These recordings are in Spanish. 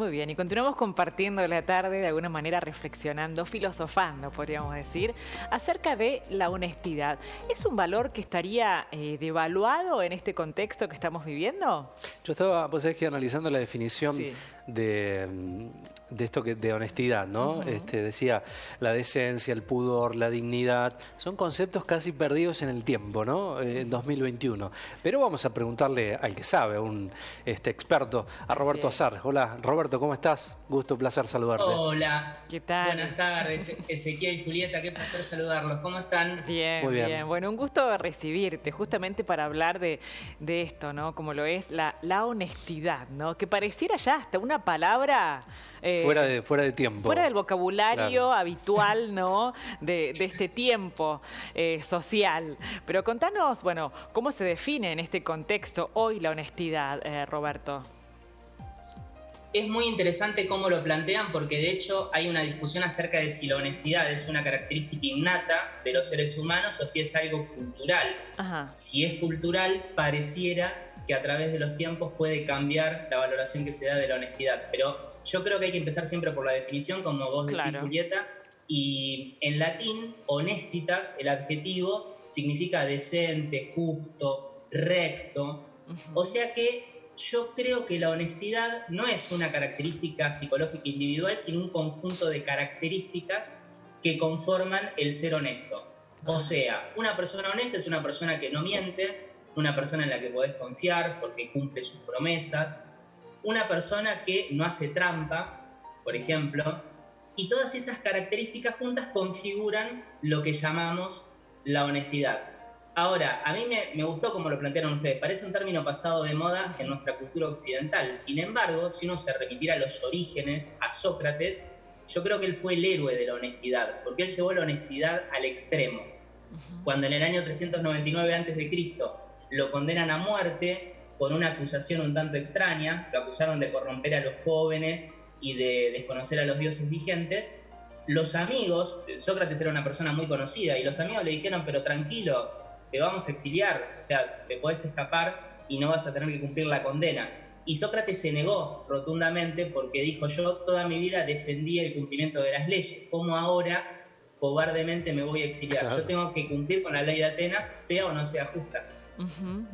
Muy bien, y continuamos compartiendo la tarde, de alguna manera reflexionando, filosofando, podríamos decir, acerca de la honestidad. ¿Es un valor que estaría devaluado en este contexto que estamos viviendo? Yo estaba, pues es que analizando la definición Sí. de esto de honestidad, ¿no? Decía la decencia, el pudor, la dignidad, son conceptos casi perdidos en el tiempo, ¿no? En 2021. Pero vamos a preguntarle al que sabe, un experto, a Roberto Azar. Hola, Roberto, ¿cómo estás? Gusto, placer saludarte. Hola. ¿Qué tal? Buenas tardes, Ezequiel y Julieta, qué placer saludarlos. ¿Cómo están? Bien, Muy bien. bien. Bueno, un gusto recibirte, justamente para hablar de esto, ¿no? Como lo es la honestidad, ¿no? Que pareciera ya hasta una palabra... fuera de tiempo. Fuera del vocabulario Claro. habitual, ¿no? De este tiempo social. Pero contanos, bueno, ¿cómo se define en este contexto hoy la honestidad, Roberto? Es muy interesante cómo lo plantean porque de hecho hay una discusión acerca de si la honestidad es una característica innata de los seres humanos o si es algo cultural. Ajá. Si es cultural, pareciera que a través de los tiempos puede cambiar la valoración que se da de la honestidad. Pero yo creo que hay que empezar siempre por la definición, como vos decís, Claro. Julieta. Y en latín, honestitas, el adjetivo, significa decente, justo, recto. O sea que yo creo que la honestidad no es una característica psicológica individual, sino un conjunto de características que conforman el ser honesto. O sea, una persona honesta es una persona que no miente, una persona en la que podés confiar porque cumple sus promesas, una persona que no hace trampa, por ejemplo, y todas esas características juntas configuran lo que llamamos la honestidad. Ahora, a mí me gustó como lo plantearon ustedes, parece un término pasado de moda en nuestra cultura occidental. Sin embargo, si uno se remitiera a los orígenes, a Sócrates, yo creo que él fue el héroe de la honestidad, porque él llevó la honestidad al extremo. Cuando en el año 399 a.C. lo condenan a muerte con una acusación un tanto extraña, lo acusaron de corromper a los jóvenes y de desconocer a los dioses vigentes, los amigos, Sócrates era una persona muy conocida, y los amigos le dijeron, pero tranquilo, te vamos a exiliar, o sea, te podés escapar y no vas a tener que cumplir la condena. Y Sócrates se negó rotundamente porque dijo, yo toda mi vida defendí el cumplimiento de las leyes, ¿cómo ahora cobardemente me voy a exiliar? Claro. Yo tengo que cumplir con la ley de Atenas, sea o no sea justa.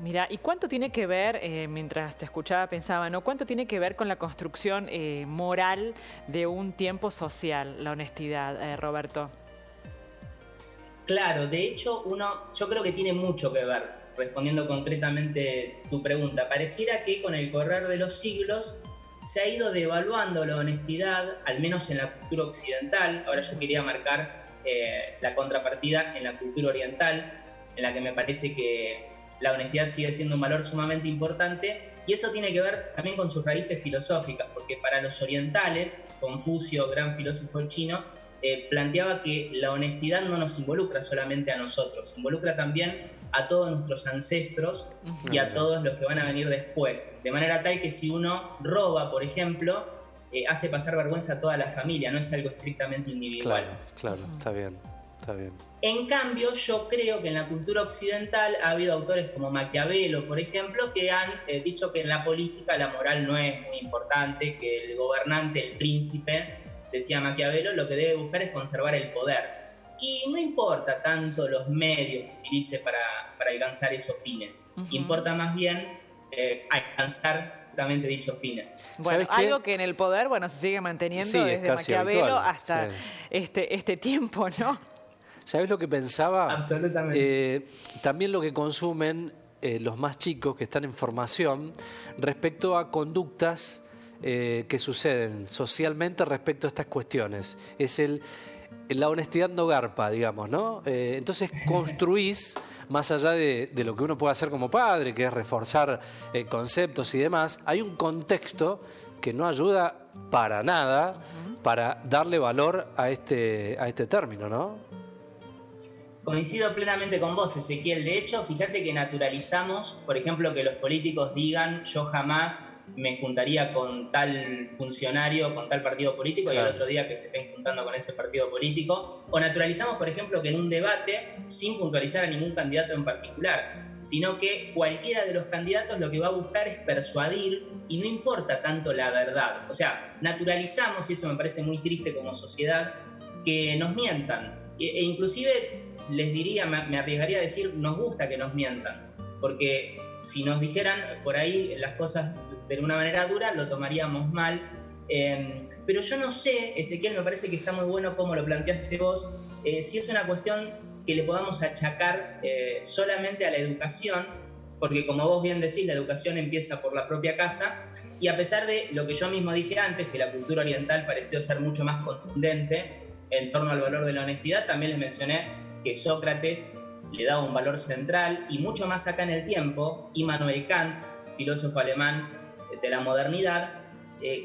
Mira, ¿y cuánto tiene que ver, mientras te escuchaba pensaba, ¿no? ¿Cuánto tiene que ver con la construcción moral de un tiempo social, la honestidad, Roberto? Claro, de hecho, yo creo que tiene mucho que ver, respondiendo concretamente tu pregunta. Pareciera que con el correr de los siglos se ha ido devaluando la honestidad, al menos en la cultura occidental. Ahora yo quería marcar la contrapartida en la cultura oriental, en la que me parece que la honestidad sigue siendo un valor sumamente importante, y eso tiene que ver también con sus raíces filosóficas, porque para los orientales, Confucio, gran filósofo chino, planteaba que la honestidad no nos involucra solamente a nosotros, involucra también a todos nuestros ancestros y a todos los que van a venir después. De manera tal que si uno roba, por ejemplo, hace pasar vergüenza a toda la familia, no es algo estrictamente individual. Claro, está bien, está bien. En cambio, yo creo que en la cultura occidental ha habido autores como Maquiavelo, por ejemplo, que han dicho que en la política la moral no es muy importante, que el gobernante, el príncipe, decía Maquiavelo, lo que debe buscar es conservar el poder. Y no importa tanto los medios que utilice para alcanzar esos fines. Importa más bien alcanzar justamente dichos fines. Bueno, ¿Sabes qué? algo que en el poder, bueno, se sigue manteniendo Sí, es desde casi Maquiavelo habitual, hasta este tiempo, ¿no? ¿Sabes lo que pensaba? Absolutamente. También lo que consumen los más chicos que están en formación respecto a conductas que suceden socialmente respecto a estas cuestiones. Es la honestidad no garpa, digamos, ¿no? Entonces construís, más allá de lo que uno puede hacer como padre, que es reforzar conceptos y demás, hay un contexto que no ayuda para nada para darle valor a este término, ¿no? Coincido plenamente con vos, Ezequiel. De hecho, fíjate que naturalizamos, por ejemplo, que los políticos digan yo jamás me juntaría con tal funcionario, con tal partido político, y al otro día que se estén juntando con ese partido político. O naturalizamos, por ejemplo, que en un debate, sin puntualizar a ningún candidato en particular, sino que cualquiera de los candidatos lo que va a buscar es persuadir y no importa tanto la verdad. O sea, naturalizamos, y eso me parece muy triste como sociedad, que nos mientan. E inclusive les diría, me arriesgaría a decir, nos gusta que nos mientan, porque si nos dijeran por ahí las cosas de una manera dura, lo tomaríamos mal. Pero yo no sé, Ezequiel, me parece que está muy bueno como lo planteaste vos, si es una cuestión que le podamos achacar solamente a la educación, porque como vos bien decís, la educación empieza por la propia casa, y a pesar de lo que yo mismo dije antes, que la cultura oriental pareció ser mucho más contundente en torno al valor de la honestidad, también les mencioné que Sócrates le daba un valor central, y mucho más acá en el tiempo, Immanuel Kant, filósofo alemán de la modernidad,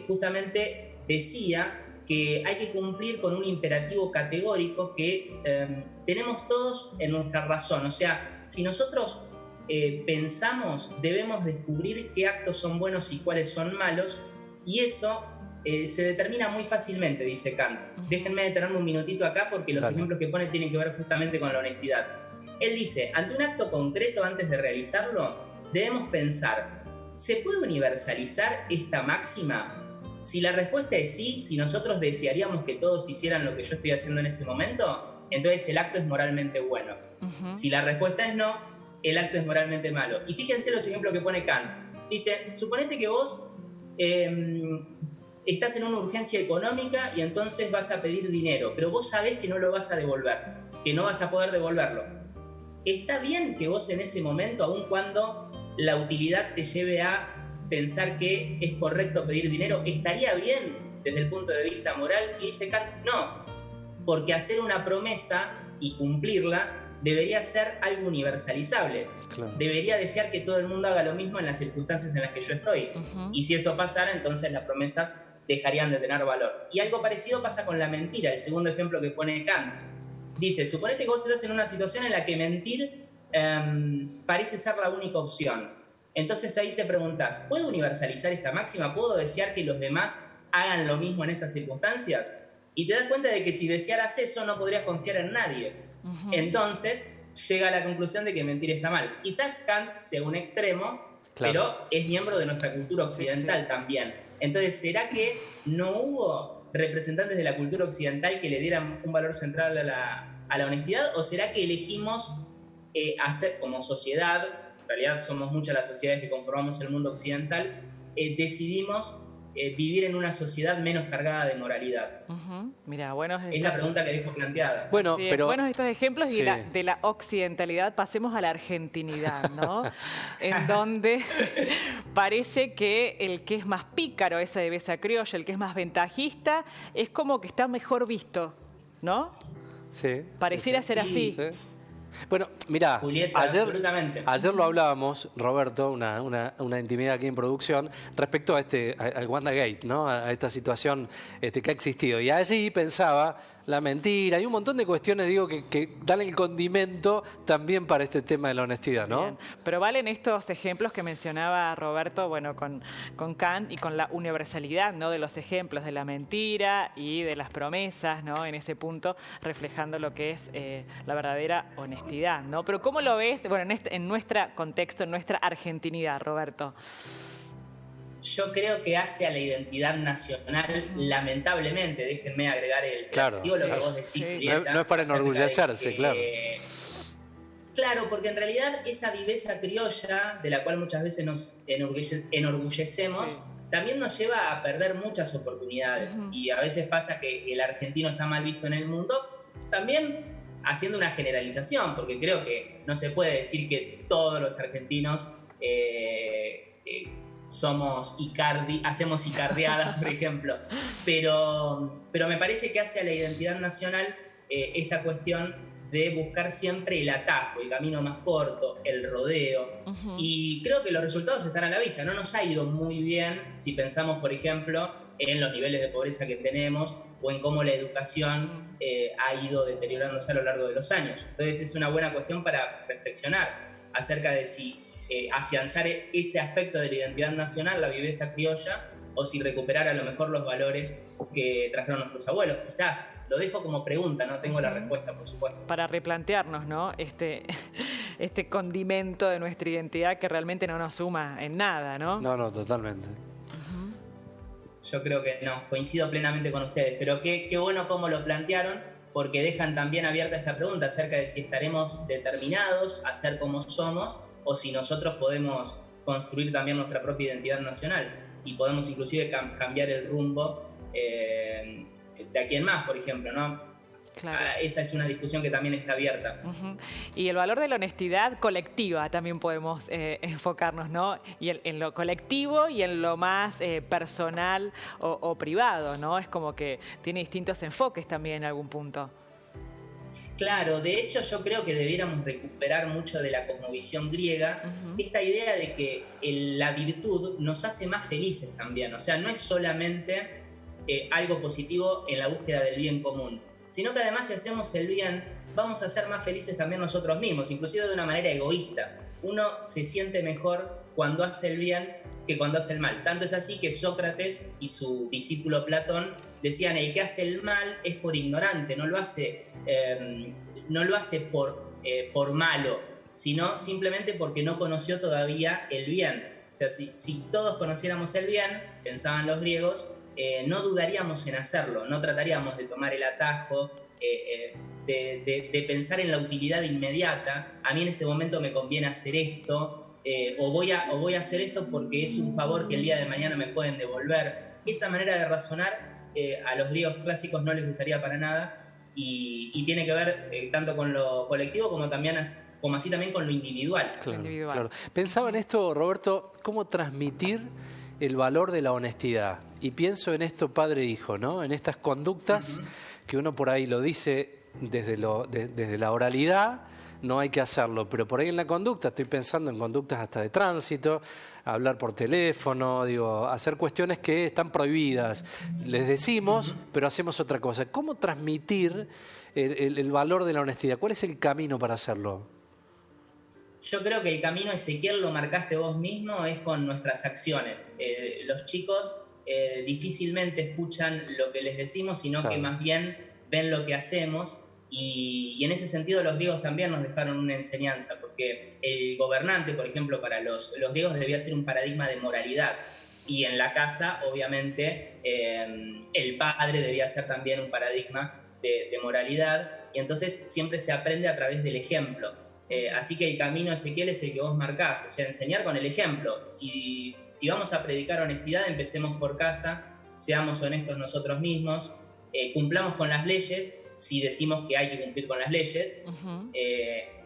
justamente decía que hay que cumplir con un imperativo categórico que tenemos todos en nuestra razón. O sea, si nosotros pensamos, debemos descubrir qué actos son buenos y cuáles son malos, y eso se determina muy fácilmente, dice Kant. Déjenme detenerme un minutito acá porque los ejemplos que pone tienen que ver justamente con la honestidad. Él dice, ante un acto concreto, antes de realizarlo, debemos pensar, ¿se puede universalizar esta máxima? Si la respuesta es sí, si nosotros desearíamos que todos hicieran lo que yo estoy haciendo en ese momento, entonces el acto es moralmente bueno. Si la respuesta es no, el acto es moralmente malo. Y fíjense los ejemplos que pone Kant. Dice, suponete que vos estás en una urgencia económica y entonces vas a pedir dinero, pero vos sabés que no lo vas a devolver, que no vas a poder devolverlo. Está bien que vos en ese momento, aun cuando la utilidad te lleve a pensar que es correcto pedir dinero, ¿estaría bien desde el punto de vista moral? Y dice Kant, no, porque hacer una promesa y cumplirla debería ser algo universalizable. Claro. Debería desear que todo el mundo haga lo mismo en las circunstancias en las que yo estoy. Y si eso pasara, entonces las promesas dejarían de tener valor. Y algo parecido pasa con la mentira, el segundo ejemplo que pone Kant. Dice, suponete que vos estás en una situación en la que mentir parece ser la única opción. Entonces ahí te preguntás, ¿puedo universalizar esta máxima? ¿Puedo desear que los demás hagan lo mismo en esas circunstancias? Y te das cuenta de que si desearas eso no podrías confiar en nadie. Entonces llega a la conclusión de que mentir está mal. Quizás Kant sea un extremo, pero es miembro de nuestra cultura occidental también. Entonces, ¿será que no hubo representantes de la cultura occidental que le dieran un valor central a la honestidad? ¿O será que elegimos hacer como sociedad, en realidad somos muchas las sociedades que conformamos el mundo occidental, decidimos vivir en una sociedad menos cargada de moralidad? Mira, es la pregunta que dejo planteada. Bueno, sí, pero buenos estos ejemplos sí. Y de la occidentalidad pasemos a la argentinidad, ¿no? En donde parece que el que es más pícaro, esa de besa criolla, el que es más ventajista, es como que está mejor visto, ¿no? Sí. Pareciera ser así. Sí. Bueno, mirá, Julieta, ayer lo hablábamos, Roberto, una intimidad aquí en producción, respecto a al WandaGate, ¿no? A esta situación que ha existido. Y allí pensaba la mentira y un montón de cuestiones, digo, que dan el condimento también para este tema de la honestidad, ¿no? Bien. Pero valen estos ejemplos que mencionaba Roberto, bueno, con Kant y con la universalidad, ¿no? De los ejemplos de la mentira y de las promesas, ¿no? En ese punto, reflejando lo que es la verdadera honestidad, ¿no? Pero ¿cómo lo ves, bueno, en nuestro contexto, en nuestra argentinidad, Roberto? Yo creo que hace a la identidad nacional, lamentablemente, déjenme agregar digo lo que vos decís, Julieta, no es para enorgullecerse, claro. Claro, porque en realidad esa viveza criolla, de la cual muchas veces nos enorgullecemos, también nos lleva a perder muchas oportunidades. Y a veces pasa que el argentino está mal visto en el mundo, también haciendo una generalización, porque creo que no se puede decir que todos los argentinos hacemos icardiadas, por ejemplo, pero me parece que hace a la identidad nacional esta cuestión de buscar siempre el atajo, el camino más corto, el rodeo, y creo que los resultados están a la vista. No nos ha ido muy bien si pensamos, por ejemplo, en los niveles de pobreza que tenemos o en cómo la educación ha ido deteriorándose a lo largo de los años. Entonces es una buena cuestión para reflexionar acerca de si afianzar ese aspecto de la identidad nacional, la viveza criolla, o si recuperar a lo mejor los valores que trajeron nuestros abuelos. Quizás, lo dejo como pregunta, no tengo la respuesta, por supuesto. Para replantearnos, ¿no? este condimento de nuestra identidad que realmente no nos suma en nada, ¿no? No, totalmente. Yo creo que no, coincido plenamente con ustedes, pero qué bueno cómo lo plantearon, porque dejan también abierta esta pregunta acerca de si estaremos determinados a ser como somos o si nosotros podemos construir también nuestra propia identidad nacional y podemos inclusive cambiar el rumbo de aquí en más, por ejemplo, ¿no? Claro. Esa es una discusión que también está abierta. Y el valor de la honestidad colectiva también podemos enfocarnos, ¿no? Y en lo colectivo y en lo más personal o privado, ¿no? Es como que tiene distintos enfoques también en algún punto. Claro, de hecho yo creo que debiéramos recuperar mucho de la cosmovisión griega, esta idea de que la virtud nos hace más felices también, o sea, no es solamente algo positivo en la búsqueda del bien común, sino que además si hacemos el bien, vamos a ser más felices también nosotros mismos, inclusive de una manera egoísta. Uno se siente mejor cuando hace el bien que cuando hace el mal. Tanto es así que Sócrates y su discípulo Platón decían: el que hace el mal es por ignorante, no lo hace por malo, sino simplemente porque no conoció todavía el bien. O sea, si todos conociéramos el bien, pensaban los griegos, no dudaríamos en hacerlo, no trataríamos de tomar el atajo, de pensar en la utilidad inmediata. A mí en este momento me conviene hacer esto, o voy a hacer esto porque es un favor que el día de mañana me pueden devolver. Esa manera de razonar a los griegos clásicos no les gustaría para nada, y tiene que ver tanto con lo colectivo como así también con lo individual. Claro. Pensaba en esto, Roberto, cómo transmitir el valor de la honestidad. Y pienso en esto padre e hijo, ¿no? En estas conductas que uno por ahí lo dice desde la oralidad, no hay que hacerlo, pero por ahí en la conducta, estoy pensando en conductas hasta de tránsito, hablar por teléfono, hacer cuestiones que están prohibidas. Les decimos, pero hacemos otra cosa. ¿Cómo transmitir el valor de la honestidad? ¿Cuál es el camino para hacerlo? Yo creo que el camino, Ezequiel, lo marcaste vos mismo, es con nuestras acciones. Los chicos difícilmente escuchan lo que les decimos, sino que más bien ven lo que hacemos. Y en ese sentido los griegos también nos dejaron una enseñanza, porque el gobernante, por ejemplo, para los griegos debía ser un paradigma de moralidad. Y en la casa, obviamente, el padre debía ser también un paradigma de moralidad. Y entonces siempre se aprende a través del ejemplo. Así que el camino, Ezequiel, es el que vos marcás, o sea, enseñar con el ejemplo. Si vamos a predicar honestidad, empecemos por casa, seamos honestos nosotros mismos, cumplamos con las leyes, si decimos que hay que cumplir con las leyes.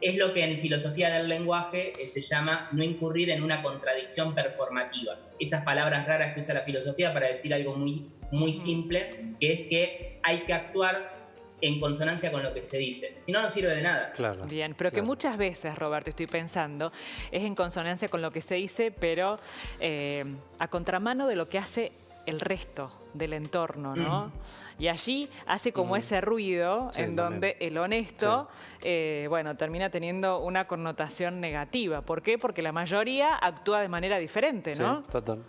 Es lo que en filosofía del lenguaje se llama no incurrir en una contradicción performativa. Esas palabras raras que usa la filosofía para decir algo muy, muy simple, que es que hay que actuar en consonancia con lo que se dice. Si no, no sirve de nada. Claro. Bien, pero que muchas veces, Roberto, estoy pensando, es en consonancia con lo que se dice, pero a contramano de lo que hace el resto del entorno, ¿no? Y allí hace como ese ruido en donde el honesto, termina teniendo una connotación negativa. ¿Por qué? Porque la mayoría actúa de manera diferente, ¿no? Sí, total.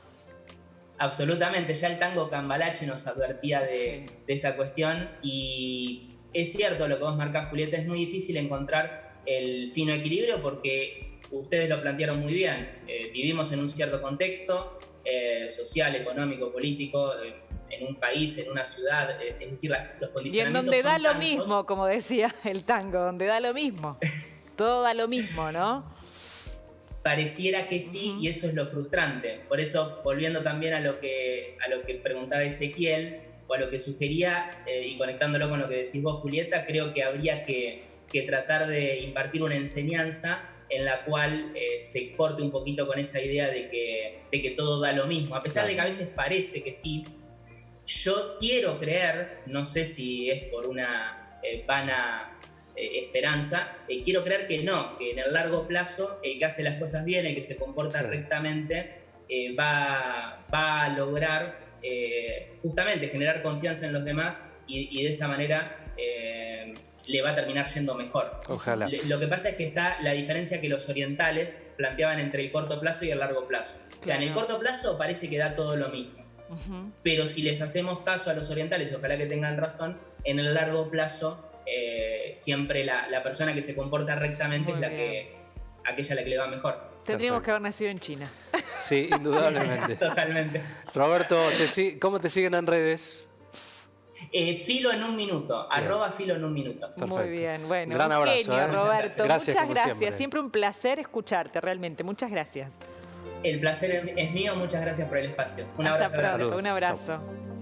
Absolutamente, ya el tango Cambalache nos advertía de esta cuestión, y es cierto lo que vos marcás, Julieta, es muy difícil encontrar el fino equilibrio porque ustedes lo plantearon muy bien. Vivimos en un cierto contexto social, económico, político, en un país, en una ciudad, es decir, los condicionamientos y en donde da lo tantos, mismo, como decía el tango, donde da lo mismo, todo da lo mismo, ¿no? Pareciera que sí, y eso es lo frustrante. Por eso, volviendo también a lo que preguntaba Ezequiel, o a lo que sugería, y conectándolo con lo que decís vos, Julieta, creo que habría que tratar de impartir una enseñanza en la cual se corte un poquito con esa idea de que todo da lo mismo. A pesar de que a veces parece que sí, yo quiero creer, no sé si es por una vana esperanza, quiero creer que no, que en el largo plazo el que hace las cosas bien, el que se comporta rectamente, va a lograr justamente generar confianza en los demás, y de esa manera le va a terminar yendo mejor. Ojalá. Lo que pasa es que está la diferencia que los orientales planteaban entre el corto plazo y el largo plazo. O sea, en el corto plazo parece que da todo lo mismo. Pero si les hacemos caso a los orientales, ojalá que tengan razón, en el largo plazo siempre la persona que se comporta rectamente es aquella a la que le va mejor. Tendríamos que haber nacido en China. Sí, indudablemente. Totalmente. Roberto, ¿cómo te siguen en redes? Filo en un minuto, @ Filo en un minuto. Perfecto. Muy bien, bueno. Gran abrazo. Genio, Roberto. Gracias, muchas como gracias. siempre. Siempre un placer escucharte, realmente. Muchas gracias. El placer es mío, muchas gracias por el espacio. Un Hasta abrazo grande. pronto, Saludos. un abrazo. Chau.